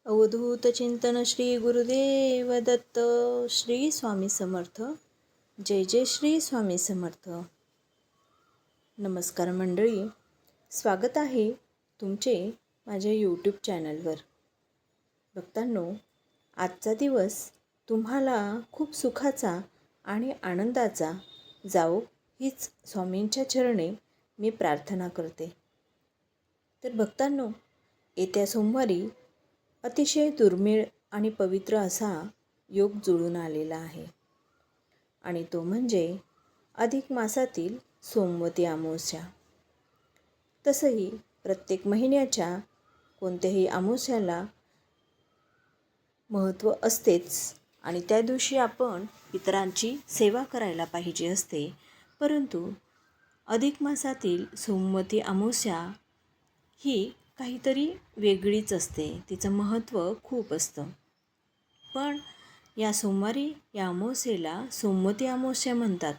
अवधूत चिंतन श्री गुरुदेव दत्त. श्री स्वामी समर्थ. जय जय श्री स्वामी समर्थ. नमस्कार मंडळी, स्वागत आहे तुमचे माझ्या यूट्यूब चॅनलवर. भक्तांनो, आजचा दिवस तुम्हाला खूप सुखाचा आणि आनंदाचा जावो हीच स्वामींच्या चरणी मी प्रार्थना करते. तर भक्तांनो, येत्या सोमवारी अतिशय दुर्मिळ आणि पवित्र असा योग जुळून आलेला आहे आणि तो म्हणजे अधिक मासातील सोमवती अमावस्या. तसंही प्रत्येक महिन्याच्या कोणत्याही अमावस्याला महत्त्व असतेच आणि त्या दिवशी आपण पितरांची सेवा करायला पाहिजे असते. परंतु अधिक मासातील सोमवती अमावस्या ही काहीतरी वेगळीच असते, तिचं महत्त्व खूप असतं. पण या सोमवारी या अमावस्येला सोमवती अमावस्या म्हणतात.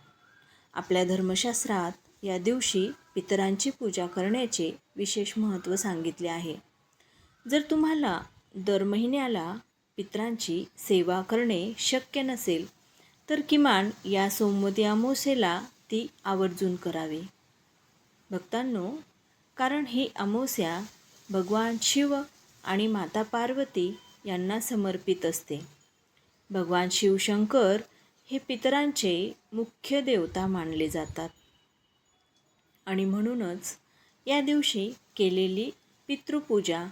आपल्या धर्मशास्त्रात या दिवशी पितरांची पूजा करण्याचे विशेष महत्त्व सांगितले आहे. जर तुम्हाला दर महिन्याला पितरांची सेवा करणे शक्य नसेल तर किमान या सोमवती अमावस्येला ती आवर्जून करावी. भक्तांनो, कारण ही अमावस्या भगवान शिव आणि माता पार्वती यांना समर्पित असते. भगवान शिवशंकर हे पितरांचे मुख्य देवता मानले जातात आणि म्हणूनच या दिवशी केलेली पितृपूजा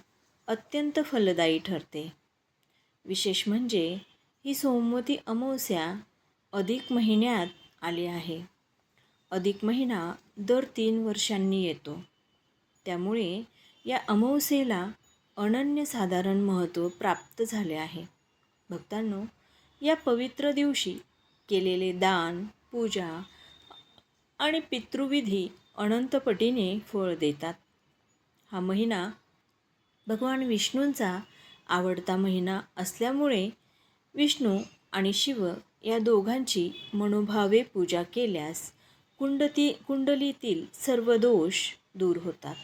अत्यंत फलदायी ठरते. विशेष म्हणजे ही सोमवती अमावस्या अधिक महिन्यात आली आहे. अधिक महिना दर 3 वर्षांनी येतो. त्यामुळे या अमावस्येला अनन्यसाधारण महत्त्व प्राप्त झाले आहे. भक्तांनो, या पवित्र दिवशी केलेले दान, पूजा आणि पितृविधी अनंतपटीने फळ देतात. हा महिना भगवान विष्णूंचा आवडता महिना असल्यामुळे विष्णू आणि शिव या दोघांची मनोभावे पूजा केल्यास कुंडलीतील सर्व दोष दूर होतात.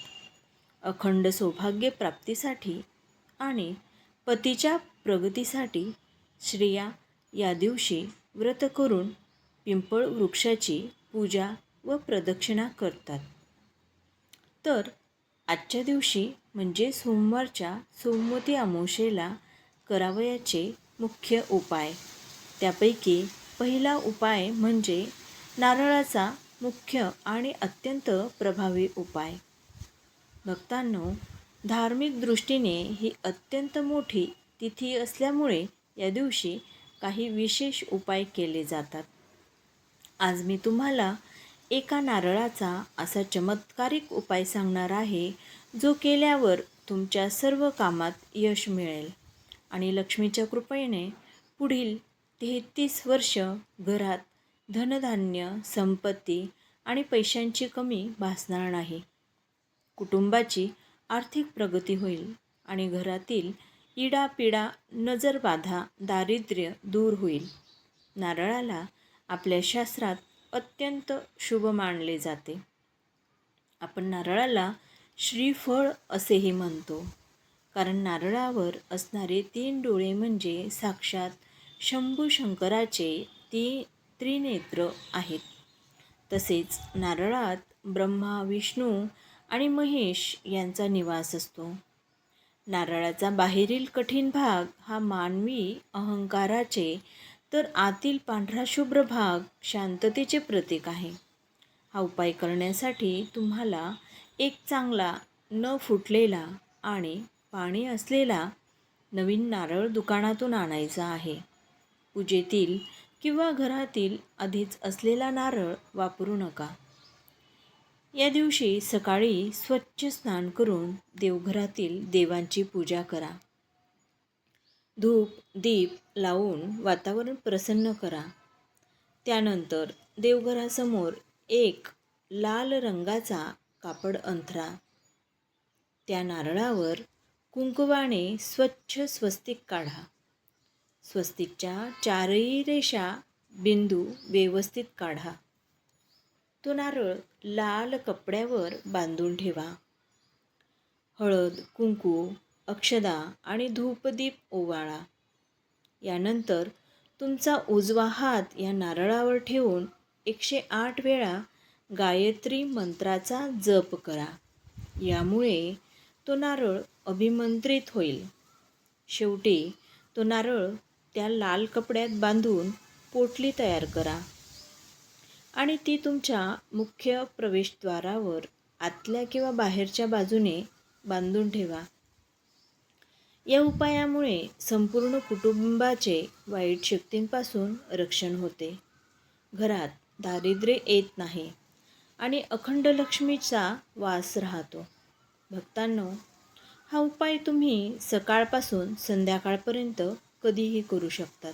अखंड सौभाग्य प्राप्तीसाठी आणि पतीच्या प्रगतीसाठी स्त्रिया या दिवशी व्रत करून पिंपळ वृक्षाची पूजा व प्रदक्षिणा करतात. तर आजच्या दिवशी म्हणजे सोमवारच्या सोमवती अमावस्येला करावयाचे मुख्य उपाय. त्यापैकी पहिला उपाय म्हणजे नारळाचा मुख्य आणि अत्यंत प्रभावी उपाय. भक्तांनो, धार्मिक दृष्टीने ही अत्यंत मोठी तिथी असल्यामुळे या दिवशी काही विशेष उपाय केले जातात. आज मी तुम्हाला एका नारळाचा असा चमत्कारिक उपाय सांगणार आहे, जो केल्यावर तुमच्या सर्व कामात यश मिळेल आणि लक्ष्मीच्या कृपेने पुढील 33 वर्ष घरात धनधान्य, संपत्ती आणि पैशांची कमी भासणार नाही. कुटुंबाची आर्थिक प्रगती होईल आणि घरातील इडापिडा, नजरबाधा, दारिद्र्य दूर होईल. नारळाला आपल्या शास्त्रात अत्यंत शुभ मानले जाते. आपण नारळाला श्रीफळ असेही म्हणतो, कारण नारळावर असणारे 3 डोळे म्हणजे साक्षात शंभू शंकराचे त्रिनेत्र आहेत. तसेच नारळात ब्रह्मा, विष्णू आणि महेश यांचा निवास असतो. नारळाचा बाहेरील कठीण भाग हा मानवी अहंकाराचे, तर आतील पांढरा शुभ्र भाग शांततेचे प्रतीक आहे. हा उपाय करण्यासाठी तुम्हाला एक चांगला न फुटलेला आणि पाणी असलेला नवीन नारळ दुकानातून आणायचा आहे. पूजेतील किंवा घरातील आधीच असलेला नारळ वापरू नका. या दिवशी सकाळी स्वच्छ स्नान करून देवघरातील देवांची पूजा करा. धूप दीप लावून वातावरण प्रसन्न करा. त्यानंतर देवघरासमोर एक लाल रंगाचा कापड अंथरा. त्या नारळावर कुंकवाने स्वच्छ स्वस्तिक काढा. स्वस्तिकच्या 4ही रेषा बिंदू व्यवस्थित काढा. तो नारळ लाल कपड्यावर बांधून ठेवा. हळद, कुंकू अक्षदा आणि धूपदीप ओवाळा. यानंतर तुमचा उजवा हात या नारळावर ठेवून 108 वेळा गायत्री मंत्राचा जप करा. यामुळे तो नारळ अभिमंत्रित होईल. शेवटी तो नारळ त्या लाल कपड्यात बांधून पोटली तयार करा आणि ती तुमच्या मुख्य प्रवेशद्वारावर आतल्या किंवा बाहेरच्या बाजूने बांधून ठेवा. या उपायामुळे संपूर्ण कुटुंबाचे वाईट शक्तींपासून रक्षण होते. घरात दारिद्र्य येत नाही आणि अखंड लक्ष्मीचा वास राहतो. भक्तांनो, हा उपाय तुम्ही सकाळपासून संध्याकाळपर्यंत कधीही करू शकतात.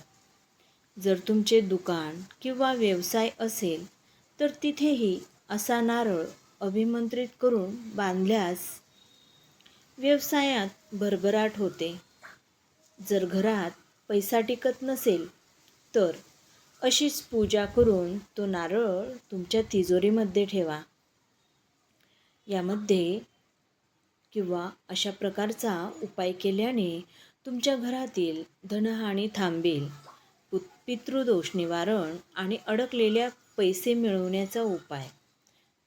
जर तुमचे दुकान किंवा व्यवसाय असेल तर तिथेही असा नारळ अभिमंत्रित करून बांधल्यास व्यवसायात भरभराट होते. जर घरात पैसा टिकत नसेल तर अशीच पूजा करून तो नारळ तुमच्या तिजोरीमध्ये ठेवा. यामध्ये किंवा अशा प्रकारचा उपाय केल्याने तुमच्या घरातील धनहानी थांबेल. पितृदोष निवारण आणि अडकलेल्या पैसे मिळवण्याचा उपाय.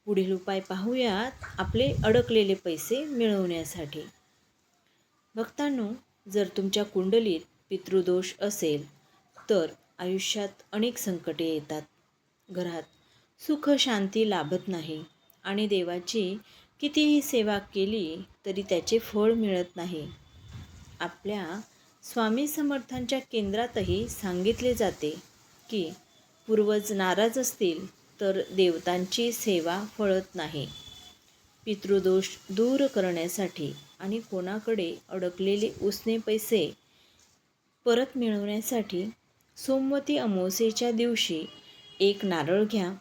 पुढील उपाय पाहूयात आपले अडकलेले पैसे मिळवण्यासाठी. भक्तांनो, जर तुमच्या कुंडलीत पितृदोष असेल तर आयुष्यात अनेक संकटे येतात. घरात सुख शांती लाभत नाही आणि देवाची कितीही सेवा केली तरी त्याचे फळ मिळत नाही. आपल्या स्वामी समर्थांच्या केंद्रातही सांगितले जाते की पूर्वज नाराज असतील तर देवतांची सेवा फळत नाही. पितृदोष दूर करण्यासाठी आणि कोणाकडे अडकलेले उसने पैसे परत मिळवण्यासाठी सोमवती अमावस्येच्या दिवशी एक नारळ घ्या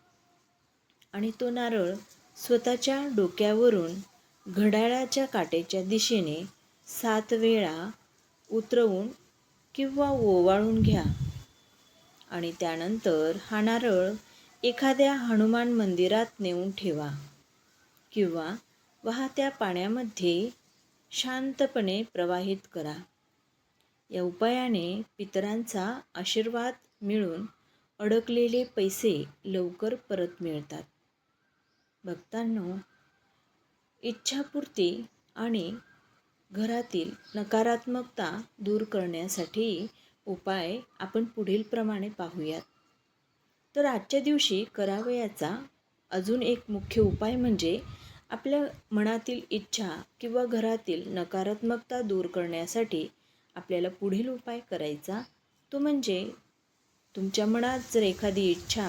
आणि तो नारळ स्वतःच्या डोक्यावरून घड्याळाच्या काट्याच्या दिशेने 7 वेळा उतरवून किंवा ओवाळून घ्या आणि त्यानंतर हा नारळ एखाद्या हनुमान मंदिरात नेऊन ठेवा किंवा वाहत्या पाण्यामध्ये शांतपणे प्रवाहित करा. या उपायाने पितरांचा आशीर्वाद मिळून अडकलेले पैसे लवकर परत मिळतात. भक्तांनो, इच्छापूर्ती आणि घरातील नकारात्मकता दूर करण्यासाठी उपाय आपण पुढील प्रमाणे पाहूयात. तर आजच्या दिवशी करावयाचा अजून एक मुख्य उपाय म्हणजे आपल्या मनातील इच्छा किंवा घरातील नकारात्मकता दूर करण्यासाठी आपल्याला पुढील उपाय करायचा तो म्हणजे तुमच्या मनात जर एखादी इच्छा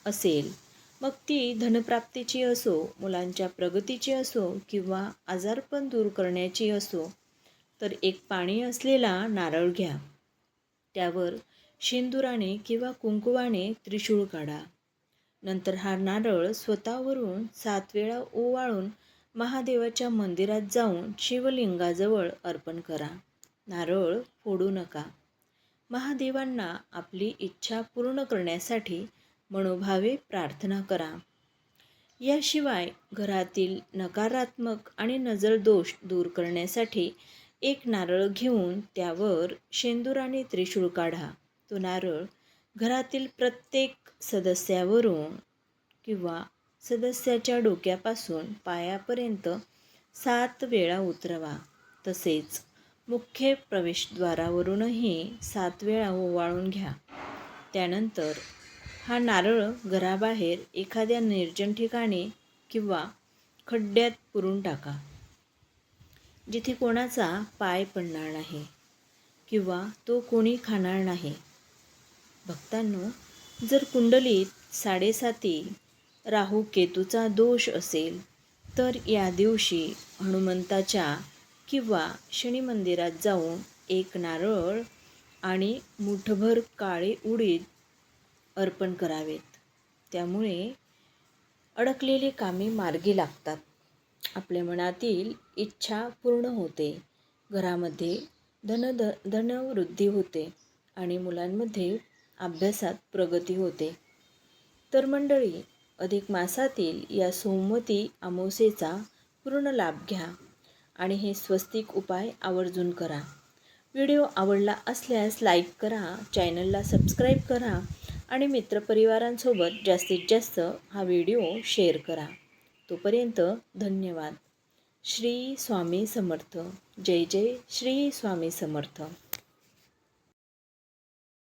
असेल, मग ती धनप्राप्तीची असो, मुलांच्या प्रगतीची असो किंवा आजारपण दूर करण्याची असो, तर एक पाणी असलेला नारळ घ्या. त्यावर शेंदुराने किंवा कुंकुवाने त्रिशूळ काढा. नंतर हा नारळ स्वतःवरून 7 वेळा ओवाळून महादेवाच्या मंदिरात जाऊन शिवलिंगाजवळ अर्पण करा. नारळ फोडू नका. महादेवांना आपली इच्छा पूर्ण करण्यासाठी मनोभावे प्रार्थना करा. याशिवाय घरातील नकारात्मक आणि नजर दोष दूर करण्यासाठी एक नारळ घेऊन त्यावर शेंदूर त्रिशूळ काढा. तो नारळ घरातील प्रत्येक सदस्यावरून किंवा सदस्याच्या डोक्यापासून पायापर्यंत 7 वेळा उतरवा. तसेच मुख्य प्रवेशद्वारावरूनही 7 वेळा ओवाळून घ्या. त्यानंतर हा नारळ घराबाहेर एखाद्या निर्जन ठिकाणी किंवा खड्ड्यात पुरून टाका, जिथे कोणाचा पाय पडणार नाही किंवा तो कोणी खाणार नाही. भक्तांनो, जर कुंडलीत 7.5 राहू केतूचा दोष असेल तर या दिवशी हनुमंताच्या किंवा शनी मंदिरात जाऊन एक नारळ आणि मुठभर काळे उडीद अर्पण करावेत. त्यामुळे अडकलेली कामे मार्गी लागतात, आपल्या मनातील इच्छा पूर्ण होते, घरामध्ये धनवृद्धी होते आणि मुलांमध्ये अभ्यासात प्रगती होते. तर मंडळी, अधिक मासातील या सोमवती अमावस्येचा पूर्ण लाभ घ्या आणि हे स्वस्तिक उपाय आवर्जून करा. व्हिडिओ आवडला असल्यास लाईक करा, चॅनलला सबस्क्राईब करा आणि मित्रपरिवारांसोबत जास्तीत जास्त हा व्हिडिओ शेअर करा. तोपर्यंत धन्यवाद. श्री स्वामी समर्थ. जय जय श्री स्वामी समर्थ.